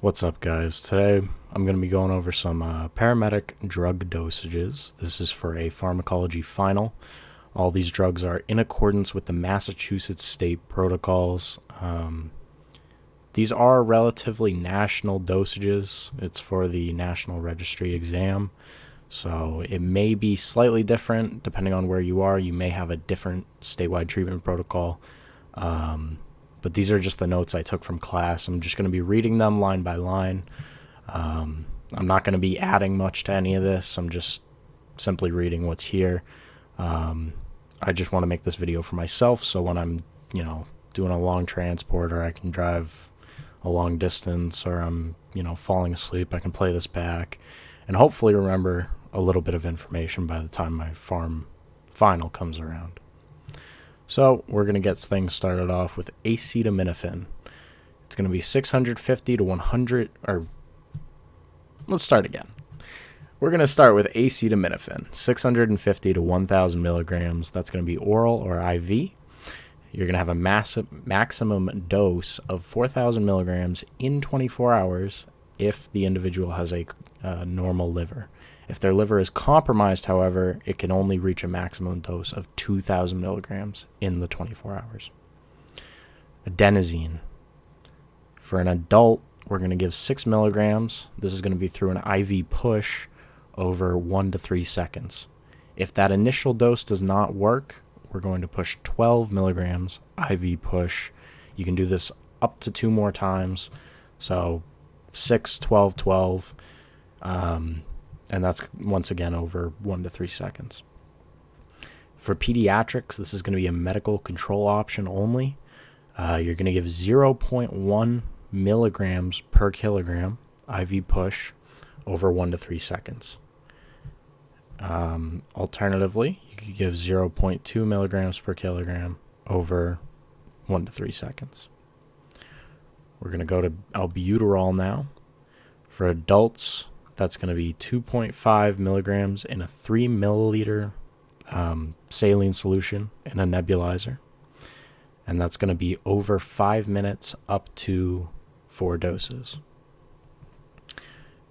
What's up, guys? Today I'm going to be going over some paramedic drug dosages. This is for a pharmacology final. All these drugs are in accordance with the Massachusetts state protocols. These are relatively national dosages. It's for the National Registry exam, so it may be slightly different depending on where you are. You may have a different statewide treatment protocol. But these are just the notes I took from class. I'm just going to be reading them line by line. I'm not going to be adding much to any of this. I'm just simply reading what's here. I just want to make this video for myself, so when I'm, doing a long transport, or I can drive a long distance, or I'm, falling asleep, I can play this back and hopefully remember a little bit of information by the time my pharm final comes around. So we're going to get things started off with acetaminophen. It's going to be 650 to 100, or let's start again. We're going to start with acetaminophen, 650 to 1,000 milligrams. That's going to be oral or IV. You're going to have a maximum dose of 4,000 milligrams in 24 hours if the individual has a normal liver. If their liver is compromised, however, it can only reach a maximum dose of 2,000 milligrams in the 24 hours. Adenosine. For an adult, we're going to give 6 milligrams. This is going to be through an IV push over 1 to 3 seconds. If that initial dose does not work, we're going to push 12 milligrams IV push. You can do this up to 2 more times. So 6, 12, 12. And that's, once again, over 1 to 3 seconds. For pediatrics, this is going to be a medical control option only. You're going to give 0.1 milligrams per kilogram IV push over 1 to 3 seconds. Alternatively, you could give 0.2 milligrams per kilogram over 1 to 3 seconds. We're going to go to albuterol now. For adults, that's going to be 2.5 milligrams in a 3 milliliter saline solution in a nebulizer. And that's going to be over 5 minutes up to 4 doses.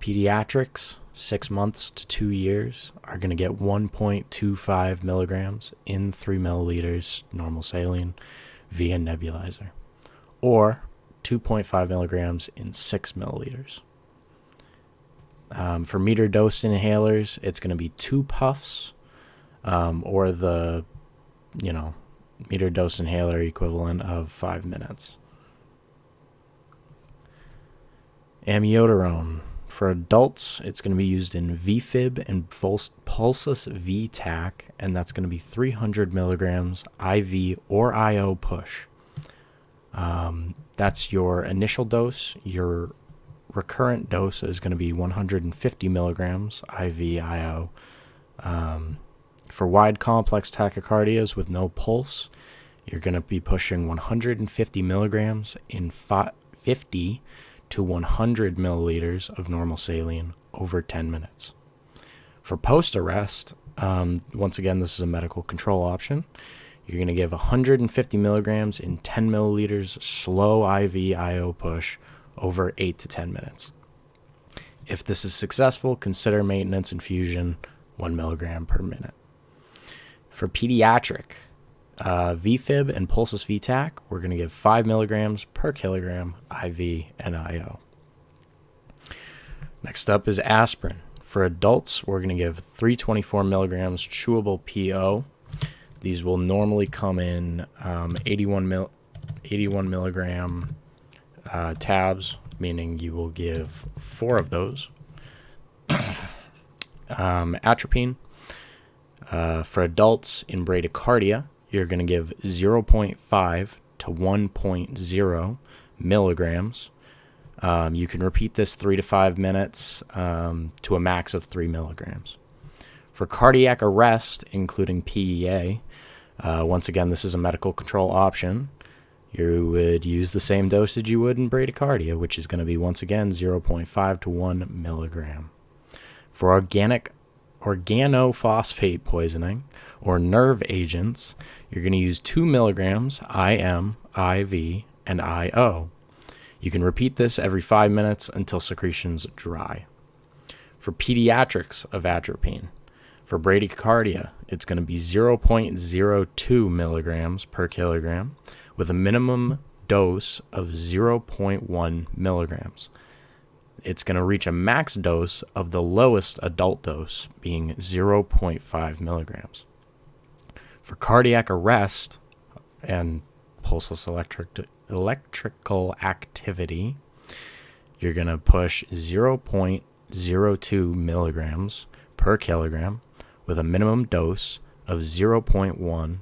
Pediatrics, 6 months to 2 years, are going to get 1.25 milligrams in 3 milliliters normal saline via nebulizer. Or 2.5 milligrams in 6 milliliters. For meter dose inhalers, it's going to be 2 puffs, or the, meter dose inhaler equivalent of 5 minutes. Amiodarone. For adults, it's going to be used in VFib and pulsus V-Tac, and that's going to be 300 milligrams IV or IO push. That's your initial dose. Your recurrent dose is going to be 150 milligrams IV/IO. For wide complex tachycardias with no pulse, you're going to be pushing 150 milligrams in 50 to 100 milliliters of normal saline over 10 minutes. For post-arrest, once again, this is a medical control option. You're going to give 150 milligrams in 10 milliliters slow IV/IO push over 8 to 10 minutes. If this is successful, consider maintenance infusion 1 milligram per minute. For pediatric, VFib and pulsus V-Tac, we're going to give 5 milligrams per kilogram IV and IO. Next up is aspirin. For adults, we're going to give 324 milligrams chewable PO. These will normally come in 81 milligram tabs, meaning you will give 4 of those. Atropine. For adults in bradycardia, you're going to give 0.5 to 1.0 milligrams. You can repeat this 3 to 5 minutes to a max of 3 milligrams. For cardiac arrest, including PEA, once again, this is a medical control option. You would use the same dosage you would in bradycardia, which is going to be, once again, 0.5 to 1 milligram. For organophosphate poisoning or nerve agents, you're going to use 2 milligrams IM, IV, and IO. You can repeat this every 5 minutes until secretions dry. For pediatrics of atropine, for bradycardia, it's going to be 0.02 milligrams per kilogram with a minimum dose of 0.1 milligrams. It's going to reach a max dose of the lowest adult dose, being 0.5 milligrams. For cardiac arrest and pulseless electrical activity, you're going to push 0.02 milligrams per kilogram with a minimum dose of 0.1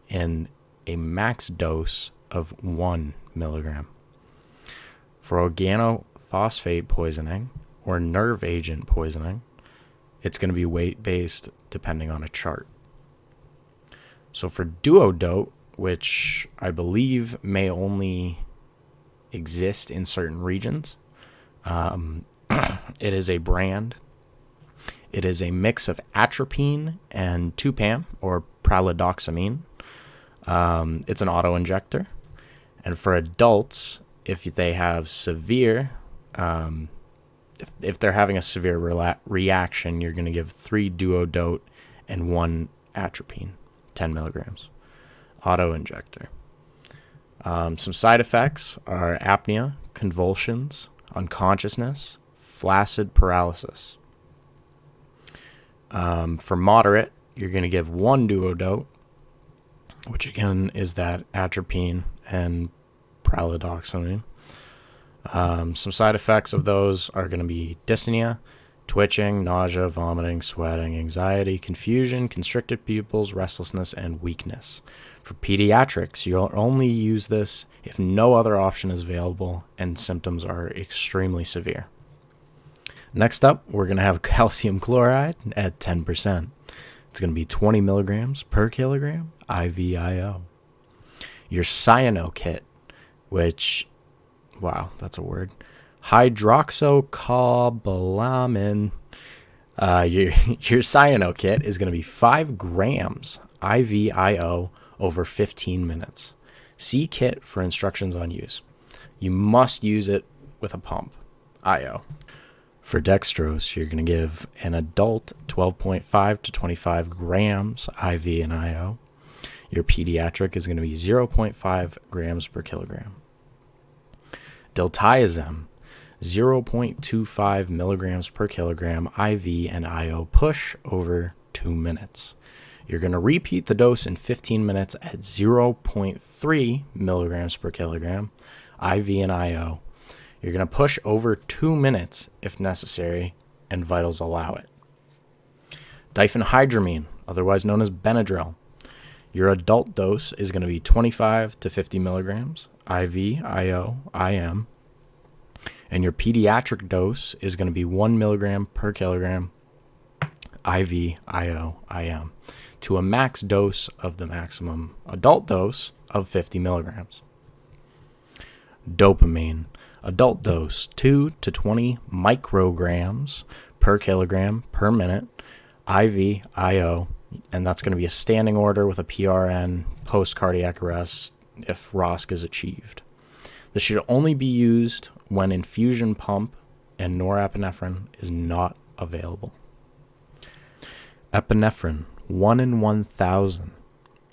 and a max dose of 1 milligram. For organophosphate poisoning or nerve agent poisoning, it's going to be weight-based depending on a chart. So for duodote, which I believe may only exist in certain regions, it is a brand. It is a mix of atropine and 2-PAM or pralidoxamine. It's an auto-injector. And for adults, if they have severe, if they're having a severe reaction, you're going to give 3 duodote and 1 atropine, 10 milligrams. Auto-injector. Some side effects are apnea, convulsions, unconsciousness, flaccid paralysis. For moderate, you're going to give 1 duodote, which again is that atropine and pralidoxamine. Some side effects of those are going to be dyspnea, twitching, nausea, vomiting, sweating, anxiety, confusion, constricted pupils, restlessness, and weakness. For pediatrics, you'll only use this if no other option is available and symptoms are extremely severe. Next up, we're going to have calcium chloride at 10%. It's going to be 20 milligrams per kilogram IVIO. Your cyano kit, which, wow, that's a word. Hydroxycobalamin. Your cyano kit is going to be 5 grams IVIO over 15 minutes. See kit for instructions on use. You must use it with a pump, IO. For dextrose, you're going to give an adult 12.5 to 25 grams IV and IO. Your pediatric is going to be 0.5 grams per kilogram. Diltiazem, 0.25 milligrams per kilogram IV and IO push over 2 minutes. You're going to repeat the dose in 15 minutes at 0.3 milligrams per kilogram IV and IO. You're going to push over 2 minutes if necessary, and vitals allow it. Diphenhydramine, otherwise known as Benadryl. Your adult dose is going to be 25 to 50 milligrams, IV, IO, IM. And your pediatric dose is going to be 1 milligram per kilogram, IV, IO, IM, to a max dose of the maximum adult dose of 50 milligrams. Dopamine. Adult dose, 2 to 20 micrograms per kilogram per minute, IV, IO, and that's going to be a standing order with a PRN post-cardiac arrest if ROSC is achieved. This should only be used when infusion pump and norepinephrine is not available. Epinephrine, 1 in 1,000.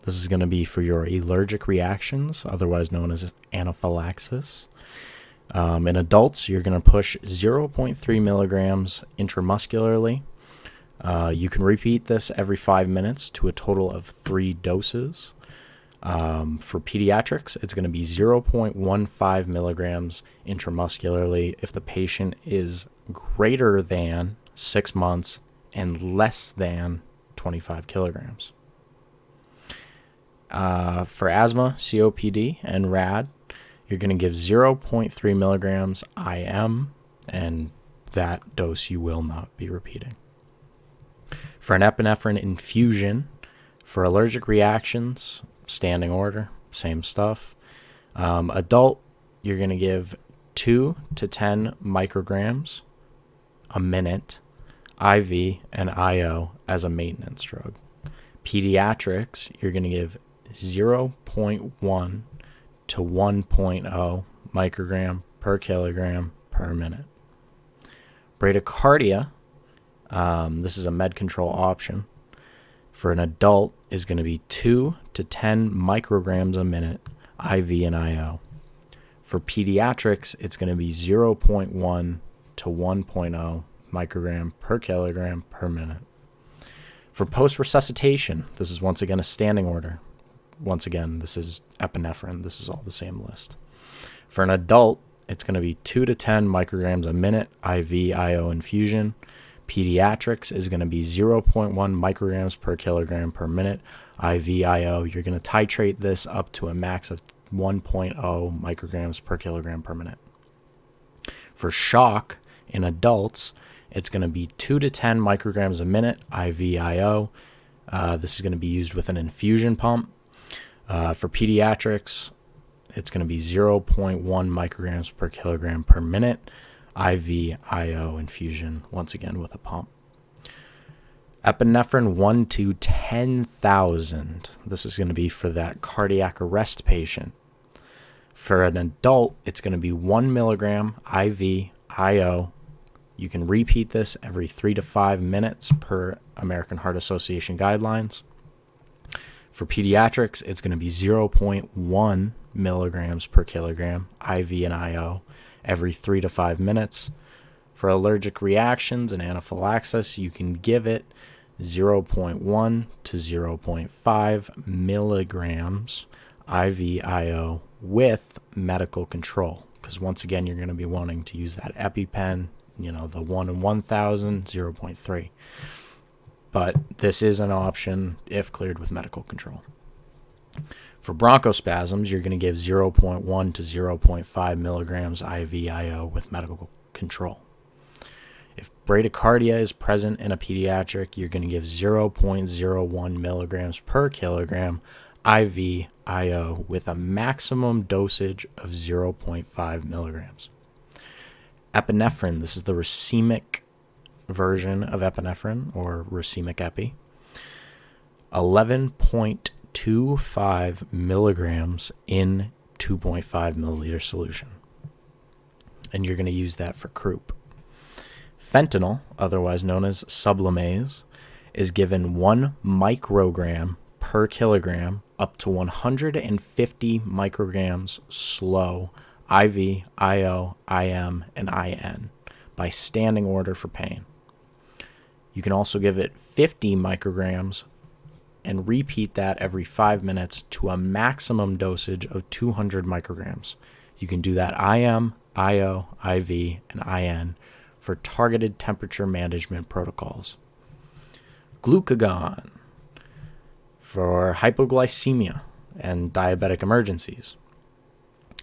This is going to be for your allergic reactions, otherwise known as anaphylaxis. In adults, you're going to push 0.3 milligrams intramuscularly. You can repeat this every 5 minutes to a total of 3 doses. For pediatrics, it's going to be 0.15 milligrams intramuscularly if the patient is greater than 6 months and less than 25 kilograms. For asthma, COPD, and RAD, you're going to give 0.3 milligrams IM, and that dose you will not be repeating. For an epinephrine infusion, for allergic reactions, standing order, same stuff. Adult, you're going to give 2 to 10 micrograms a minute, IV and IO as a maintenance drug. Pediatrics, you're going to give 0.1 to 1.0 microgram per kilogram per minute. Bradycardia, this is a med control option, for an adult is going to be 2 to 10 micrograms a minute IV and IO. For pediatrics, it's going to be 0.1 to 1.0 microgram per kilogram per minute. For post-resuscitation, this is once again a standing order. Once again, this is epinephrine. This is all the same list. For an adult, it's going to be 2 to 10 micrograms a minute IV IO infusion. Pediatrics is going to be 0.1 micrograms per kilogram per minute IV IO. You're going to titrate this up to a max of 1.0 micrograms per kilogram per minute. For shock in adults, it's going to be 2 to 10 micrograms a minute IV IO. This is going to be used with an infusion pump. For pediatrics, it's going to be 0.1 micrograms per kilogram per minute IV IO infusion, once again with a pump. Epinephrine 1 to 10,000. This is going to be for that cardiac arrest patient. For an adult, it's going to be 1 milligram IV IO. You can repeat this every 3 to 5 minutes per American Heart Association guidelines. For pediatrics, it's going to be 0.1 milligrams per kilogram IV and IO every 3 to 5 minutes. For allergic reactions and anaphylaxis, you can give it 0.1 to 0.5 milligrams IV IO with medical control, because once again, you're going to be wanting to use that EpiPen, the 1 in 1,000, 0.3. But this is an option if cleared with medical control. For bronchospasms, you're going to give 0.1 to 0.5 milligrams IV IO with medical control. If bradycardia is present in a pediatric, you're going to give 0.01 milligrams per kilogram IV IO with a maximum dosage of 0.5 milligrams. Epinephrine, this is the racemic version of epinephrine, or racemic epi. 11.25 milligrams in 2.5 milliliter solution. And you're going to use that for croup. Fentanyl, otherwise known as Sublimase, is given 1 microgram per kilogram up to 150 micrograms slow IV, IO, IM, and IN by standing order for pain. You can also give it 50 micrograms and repeat that every 5 minutes to a maximum dosage of 200 micrograms. You can do that IM, IO, IV, and IN for targeted temperature management protocols. Glucagon for hypoglycemia and diabetic emergencies.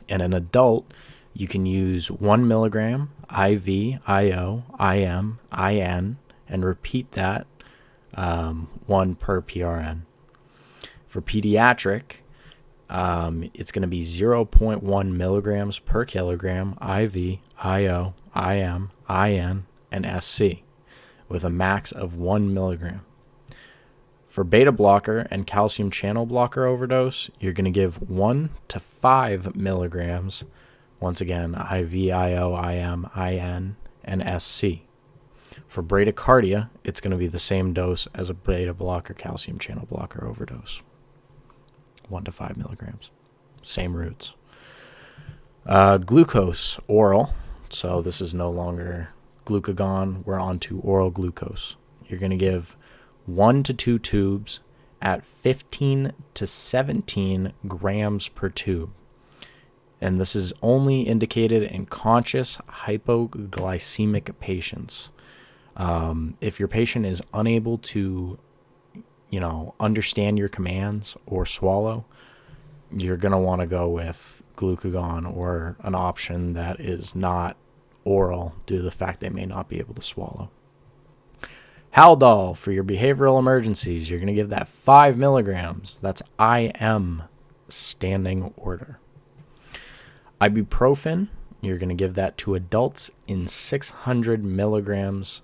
In an adult, you can use 1 milligram IV, IO, IM, IN, and repeat that 1 per PRN. For pediatric, it's going to be 0.1 milligrams per kilogram IV, IO, IM, IN, and SC with a max of 1 milligram. For beta blocker and calcium channel blocker overdose, you're going to give 1 to 5 milligrams, once again, IV, IO, IM, IN, and SC. For bradycardia, it's going to be the same dose as a beta blocker calcium channel blocker overdose. 1 to 5 milligrams. Same routes. Glucose, oral. So this is no longer glucagon. We're on to oral glucose. You're going to give 1 to 2 tubes at 15 to 17 grams per tube. And this is only indicated in conscious hypoglycemic patients. If your patient is unable to, understand your commands or swallow, you're going to want to go with glucagon or an option that is not oral due to the fact they may not be able to swallow. Haldol for your behavioral emergencies, you're going to give that 5 milligrams. That's IM, standing order. Ibuprofen, you're going to give that to adults in 600 milligrams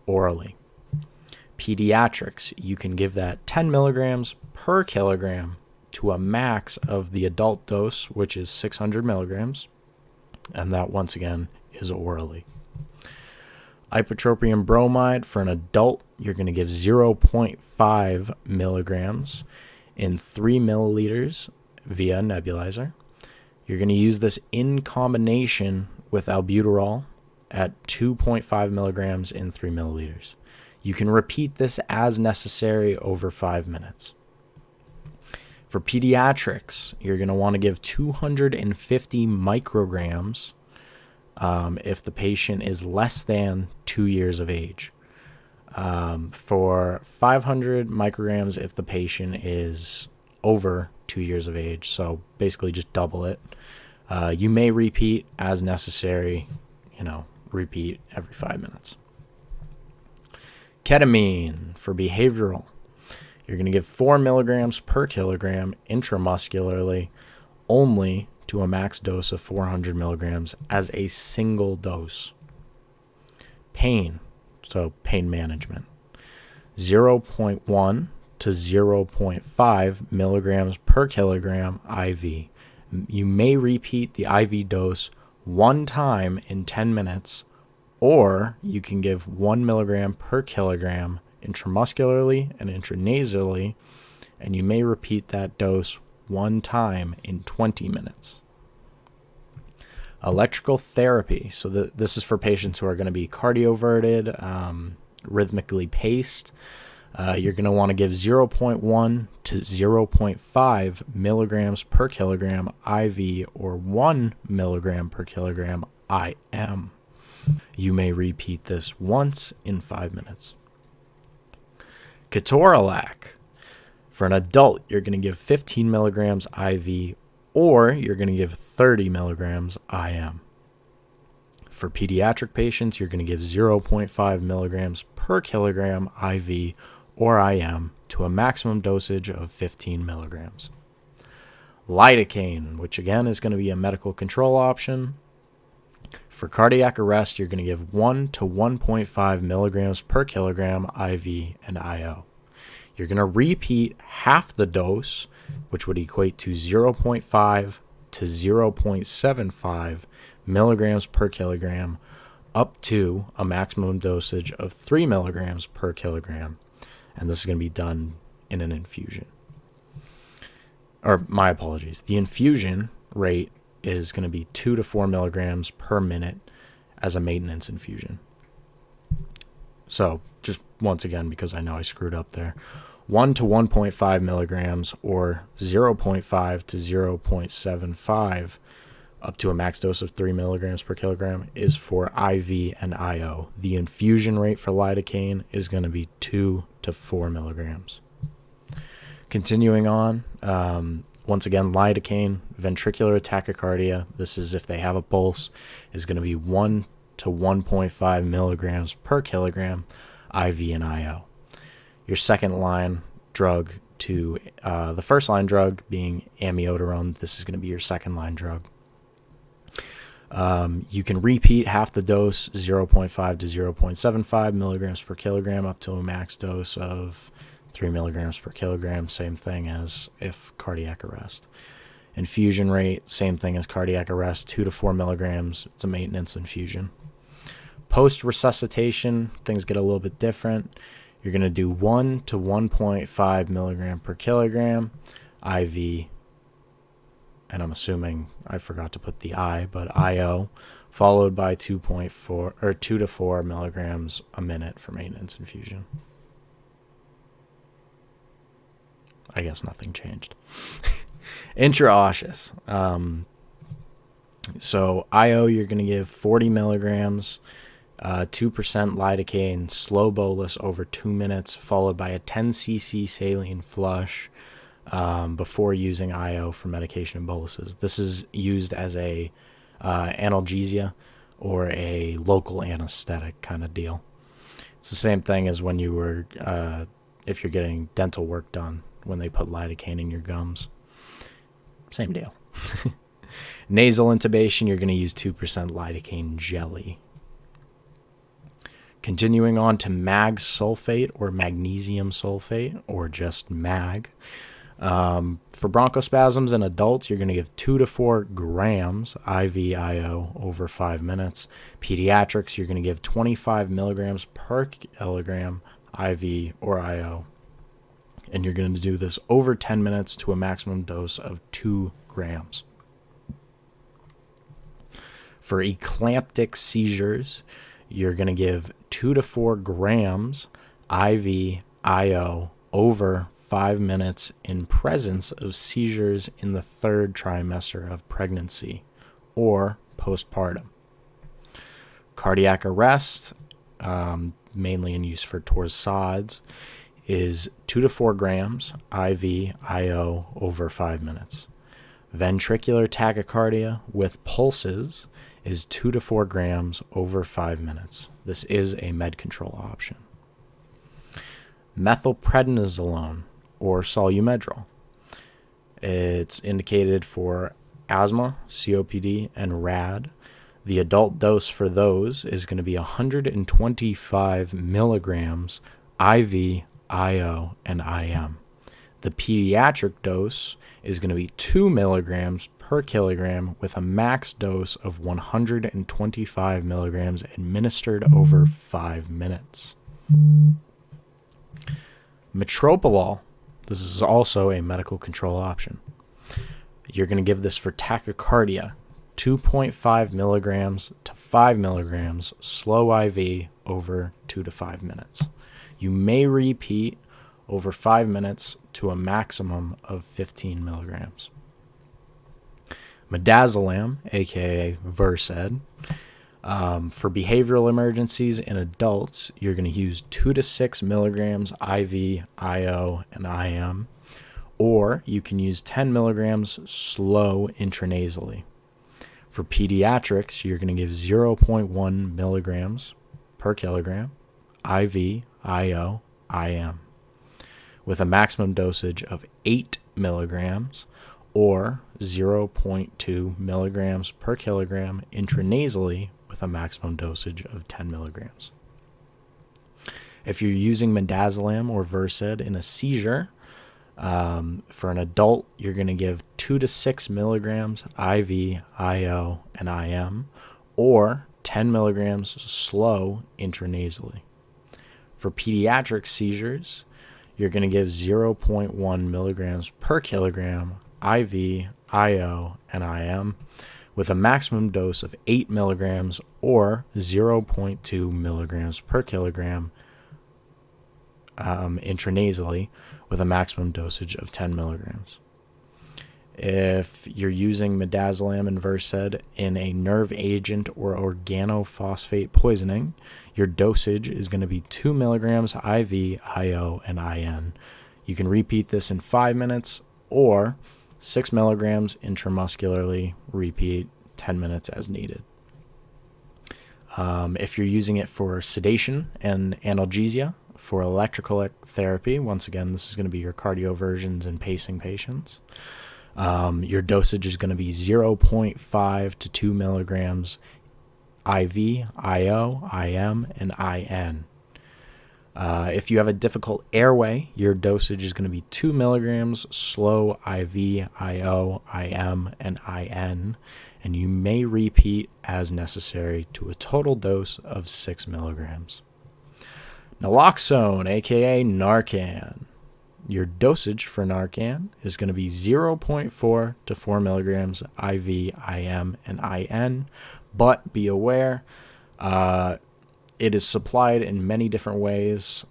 orally. Pediatrics, you can give that 10 milligrams per kilogram to a max of the adult dose, which is 600 milligrams. and that once again is orally. Ipratropium bromide for an adult, you're going to give 0.5 milligrams in 3 milliliters via nebulizer. You're going to use this in combination with albuterol at 2.5 milligrams in 3 milliliters. You can repeat this as necessary over 5 minutes. For pediatrics, you're going to want to give 250 micrograms if the patient is less than 2 years of age. For 500 micrograms if the patient is over 2 years of age, so basically just double it. You may repeat as necessary, repeat every 5 minutes. Ketamine for behavioral. You're going to give 4 milligrams per kilogram intramuscularly only to a max dose of 400 milligrams as a single dose. Pain, so pain management. 0.1 to 0.5 milligrams per kilogram IV. You may repeat the IV dose one time in 10 minutes, or you can give 1 milligram per kilogram intramuscularly and intranasally, and you may repeat that dose one time in 20 minutes. Electrical therapy. So this is for patients who are going to be cardioverted, rhythmically paced. You're going to want to give 0.1 to 0.5 milligrams per kilogram IV or 1 milligram per kilogram IM. You may repeat this once in 5 minutes. Ketorolac. For an adult, you're going to give 15 milligrams IV or you're going to give 30 milligrams IM. For pediatric patients, you're going to give 0.5 milligrams per kilogram IV or IM to a maximum dosage of 15 milligrams. Lidocaine, which again is going to be a medical control option. For cardiac arrest, you're going to give 1 to 1.5 milligrams per kilogram IV and IO. You're going to repeat half the dose, which would equate to 0.5 to 0.75 milligrams per kilogram, up to a maximum dosage of 3 milligrams per kilogram. And this is going to be done in an infusion. Or my apologies. The infusion rate is going to be 2 to 4 milligrams per minute as a maintenance infusion. So just once again, because I know I screwed up there, 1 to 1.5 milligrams or 0.5 to 0.75 up to a max dose of 3 milligrams per kilogram is for IV and IO. The infusion rate for lidocaine is going to be 2 to 4 milligrams. Continuing on, once again, lidocaine, ventricular tachycardia, this is if they have a pulse, is going to be 1 to 1.5 milligrams per kilogram, IV and IO. Your second line drug to the first line drug being amiodarone, this is going to be your second line drug. You can repeat half the dose, 0.5 to 0.75 milligrams per kilogram, up to a max dose of 3 milligrams per kilogram, same thing as if cardiac arrest. Infusion rate, same thing as cardiac arrest, 2 to 4 milligrams. It's a maintenance infusion. Post-resuscitation, things get a little bit different. You're going to do 1 to 1.5 milligram per kilogram IV, and I'm assuming I forgot to put the I, but IO, followed by 2 to 4 milligrams a minute for maintenance infusion. I guess nothing changed. Intraosseous. So IO, you're going to give 40 milligrams, 2% lidocaine, slow bolus over 2 minutes, followed by a 10 cc saline flush before using IO for medication and boluses. This is used as a analgesia or a local anesthetic kind of deal. It's the same thing as when you were, if you're getting dental work done, when they put lidocaine in your gums. Same deal. Nasal intubation, you're going to use 2% lidocaine jelly. Continuing on to mag sulfate or magnesium sulfate, or just MAG. For bronchospasms in adults, you're going to give 2 to 4 grams IVIO over 5 minutes. Pediatrics, you're going to give 25 milligrams per kilogram IV or IO. And you're going to do this over 10 minutes to a maximum dose of 2 grams. For eclamptic seizures, you're going to give 2 to 4 grams IVIO over 5 minutes in presence of seizures in the 3rd trimester of pregnancy or postpartum. Cardiac arrest, mainly in use for torsades, is 2 to 4 grams IVIO over 5 minutes. Ventricular tachycardia with pulses is 2 to 4 grams over 5 minutes. This is a med control option. Methylprednisolone or Solumedrol. It's indicated for asthma, COPD, and RAD. The adult dose for those is going to be 125 milligrams IV, IO, and IM. The pediatric dose is going to be 2 milligrams per kilogram with a max dose of 125 milligrams administered over 5 minutes. Metoprolol. This is also a medical control option. You're going to give this for tachycardia, 2.5 milligrams to 5 milligrams slow IV over 2 to 5 minutes. You may repeat over 5 minutes to a maximum of 15 milligrams. Midazolam, aka Versed, for behavioral emergencies in adults, you're going to use 2 to 6 milligrams IV, IO, and IM, or you can use 10 milligrams slow intranasally. For pediatrics, you're going to give 0.1 milligrams per kilogram IV, IO, IM, with a maximum dosage of 8 milligrams or 0.2 milligrams per kilogram intranasally with a maximum dosage of 10 milligrams. If you're using midazolam or Versed in a seizure, for an adult, you're going to give 2 to 6 milligrams IV, IO, and IM, or 10 milligrams slow intranasally. For pediatric seizures, you're going to give 0.1 milligrams per kilogram IV, IO, and IM, with a maximum dose of 8 milligrams or 0.2 milligrams per kilogram intranasally, with a maximum dosage of 10 milligrams. If you're using midazolam and Versed in a nerve agent or organophosphate poisoning, your dosage is going to be 2 milligrams IV, IO, and IN. You can repeat this in 5 minutes or 6 milligrams intramuscularly, repeat 10 minutes as needed. If you're using it for sedation and analgesia, for electrical therapy, once again, this is going to be your cardioversions and pacing patients. Your dosage is going to be 0.5 to 2 milligrams IV, IO, IM, and IN. If you have a difficult airway, your dosage is going to be 2 milligrams slow IV, IO, IM, and IN, and you may repeat as necessary to a total dose of 6 milligrams. Naloxone, aka Narcan. Your dosage for Narcan is going to be 0.4 to 4 milligrams IV, IM, and IN, but be aware, it is supplied in many different ways.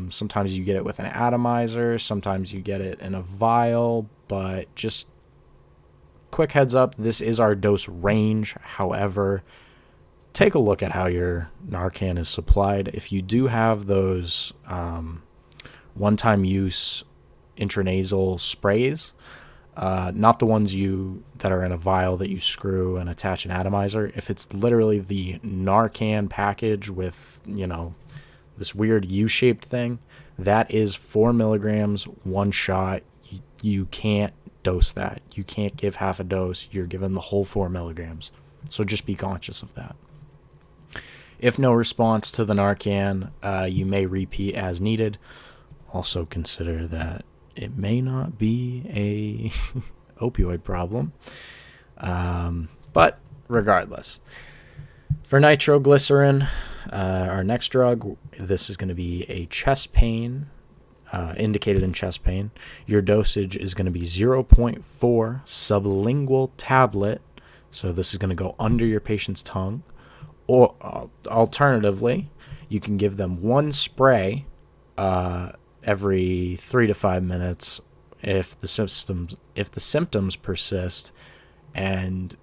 Sometimes you get it with an atomizer, sometimes you get it in a vial, but just quick heads up, this is our dose range. However, take a look at how your Narcan is supplied. If you do have those one-time use intranasal sprays, not the ones that are in a vial that you screw and attach an atomizer. If it's literally the Narcan package with, this weird U-shaped thing, that is 4 milligrams, one shot. You can't dose that. You can't give half a dose. You're given the whole 4 milligrams. So just be conscious of that. If no response to the Narcan, you may repeat as needed. Also consider that it may not be a opioid problem. But regardless, for nitroglycerin, our next drug, this is going to be a chest pain, indicated in chest pain. Your dosage is going to be 0.4 sublingual tablet. So this is going to go under your patient's tongue. Or alternatively, you can give them one spray every 3 to 5 minutes if the symptoms persist. And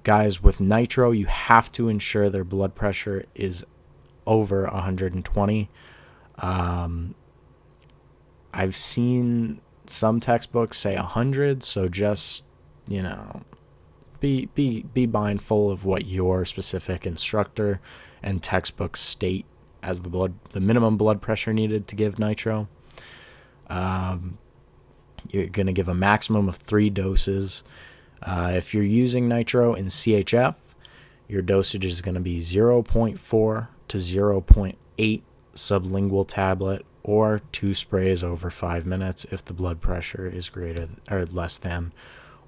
guys, with nitro, you have to ensure their blood pressure is over 120. I've seen some textbooks say 100, so just, be mindful of what your specific instructor and textbooks state as the minimum blood pressure needed to give nitro. You're going to give a maximum of 3 doses. If you're using nitro in CHF, your dosage is going to be 0.4 to 0.8 sublingual tablet, or 2 sprays over 5 minutes if the blood pressure is greater or less than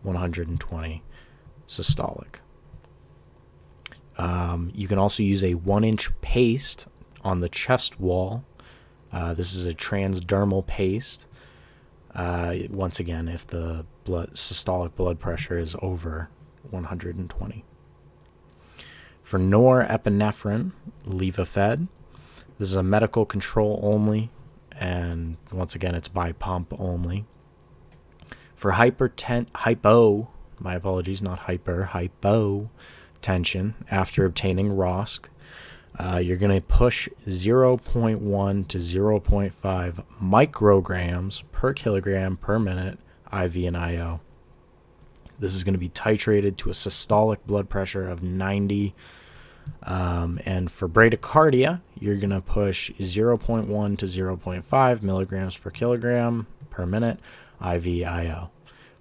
120 systolic. You can also use a 1-inch paste on the chest wall. This is a transdermal paste. Once again, if the systolic blood pressure is over 120. For norepinephrine Levophed, this is a medical control only, and once again, it's by pump only. For hypotension after obtaining ROSC, you're going to push 0.1 to 0.5 micrograms per kilogram per minute IV and IO. This is going to be titrated to a systolic blood pressure of 90. And for bradycardia, you're going to push 0.1 to 0.5 milligrams per kilogram per minute IV IO.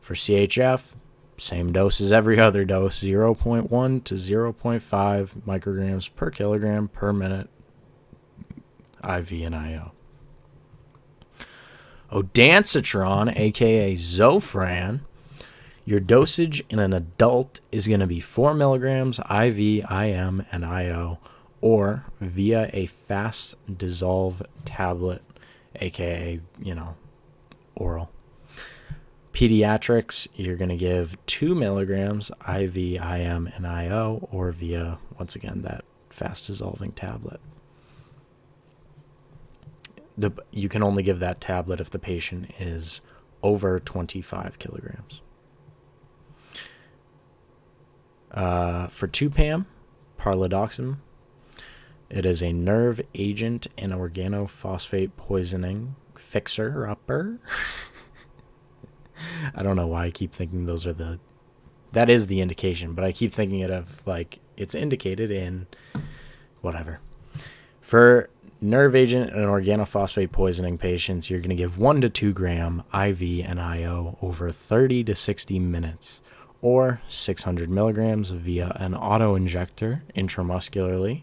For CHF, same dose as every other dose, 0.1 to 0.5 micrograms per kilogram per minute IV and IO. Ondansetron, aka Zofran, your dosage in an adult is going to be 4 milligrams IV, IM, and IO, or via a fast dissolve tablet, aka, oral. Pediatrics, you're going to give 2 milligrams IV, IM, and IO, or via, once again, that fast dissolving tablet. You can only give that tablet if the patient is over 25 kilograms. For 2-PAM, parlodoxim, it is a nerve agent and organophosphate poisoning fixer-upper. I don't know why I keep thinking that is the indication, but I keep thinking it of it's indicated in whatever. For nerve agent and organophosphate poisoning patients, you're going to give 1 to 2 gram IV and IO over 30 to 60 minutes, or 600 milligrams via an auto-injector intramuscularly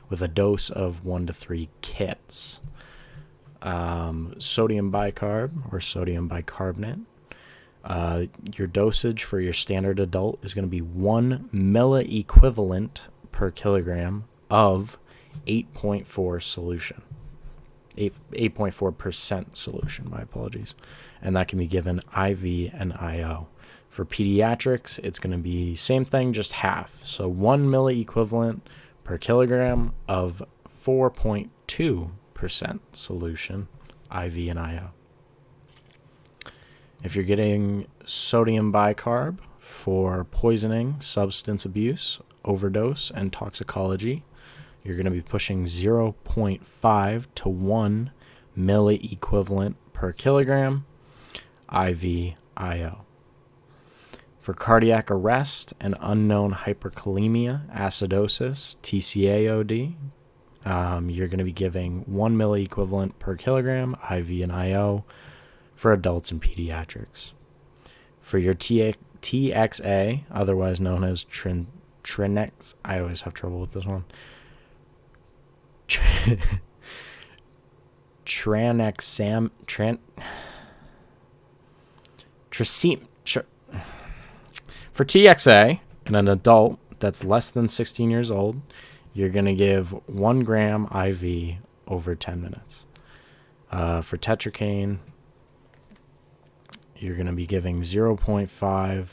with a dose of 1 to 3 kits. Sodium bicarb or sodium bicarbonate. Your dosage for your standard adult is going to be 1 milliequivalent per kilogram of 8.4 solution. 8.4% solution, my apologies. And that can be given IV and IO. For pediatrics, it's going to be same thing, just half. So 1 milliequivalent per kilogram of 4.2% solution, IV and IO. If you're getting sodium bicarb for poisoning, substance abuse, overdose, and toxicology, you're going to be pushing 0.5 to 1 milliequivalent per kilogram, IV, IO. For cardiac arrest and unknown hyperkalemia, acidosis, TCAOD, you're going to be giving 1 milliequivalent per kilogram, IV and IO, for adults and pediatrics. For your TXA, otherwise known as Trenex, I always have trouble with this one. I For TXA in an adult that's less than 16 years old, you're going to give 1 gram IV over 10 minutes. For Tetra Cane, you're going to be giving 0.5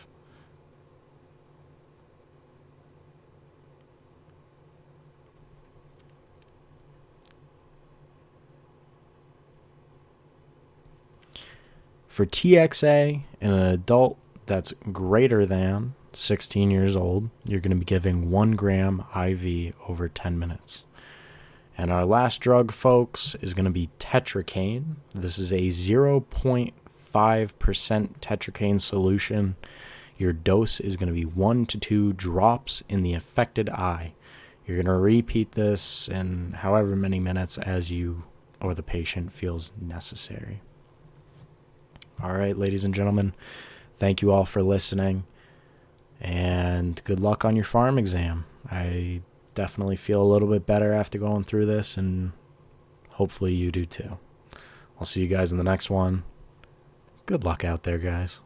For TXA in an adult that's greater than 16 years old, you're going to be giving 1 gram IV over 10 minutes. And our last drug, folks, is going to be Tetra Cane. This is a 0.5% Tetra Cane solution. Your dose is going to be 1 to 2 drops in the affected eye. You're going to repeat this in however many minutes as you or the patient feels necessary. All right, ladies and gentlemen, thank you all for listening, and good luck on your pharm exam. I definitely feel a little bit better after going through this, and hopefully you do too. I'll see you guys in the next one. Good luck out there, guys.